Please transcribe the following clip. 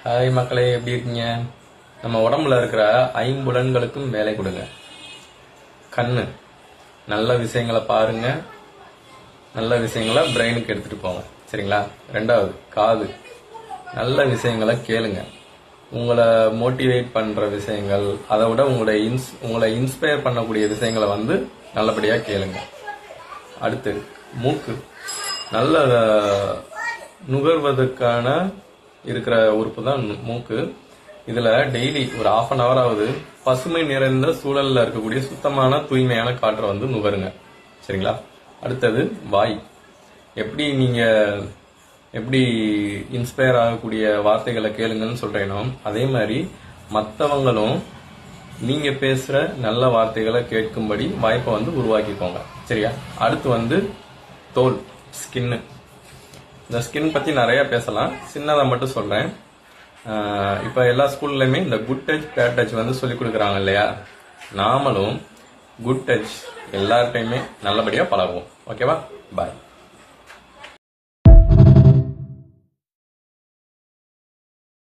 Hi மக்களே, எப்படி இருக்கீங்க? நம்ம உடம்புல இருக்கிற ஐம்புலன்களுக்கும் வேலை கொடுங்க. கண்ணு, நல்ல விஷயங்களை பாருங்க, நல்ல விஷயங்களை பிரெயினுக்கு எடுத்துட்டு போங்க, சரிங்களா? ரெண்டாவது, காது, நல்ல விஷயங்களை கேளுங்க. உங்களை மோட்டிவேட் பண்ற விஷயங்கள், அதை விட உங்களை இன்ஸ்பயர் பண்ணக்கூடிய விஷயங்களை நல்லபடியா கேளுங்க. அடுத்து, மூக்கு, நல்ல நுகர்வதற்கான இருக்கிற உறுப்பு தான் மூக்கு. இதுல டெய்லி ஒரு 1/2 hour ஆகுது பசுமை நிறைந்த சூழல்ல இருக்கக்கூடிய சுத்தமான தூய்மையான காற்றை நுகருங்க, சரிங்களா? அடுத்தது வாய். எப்படி இன்ஸ்பயர் ஆகக்கூடிய வார்த்தைகளை கேளுங்கன்னு சொல்றேனோ, அதே மாதிரி மற்றவங்களும் நீங்க பேசுற நல்ல வார்த்தைகளை கேட்கும்படி வாய்ப்பை உருவாக்கிக்கோங்க, சரியா? அடுத்து தோல், ஸ்கின்னு. இந்த ஸ்கின் பத்தி நிறைய பேசலாம், சின்னதா மட்டும் சொல்றேன். இப்ப எல்லா ஸ்கூல்லையுமே இந்த குட் டச் பேட் டச் சொல்லி கொடுக்குறாங்க இல்லையா? நாமளும் குட் டச் எல்லார்ட்டையுமே நல்லபடியா பழகுவோம். ஓகேவா? பாய்.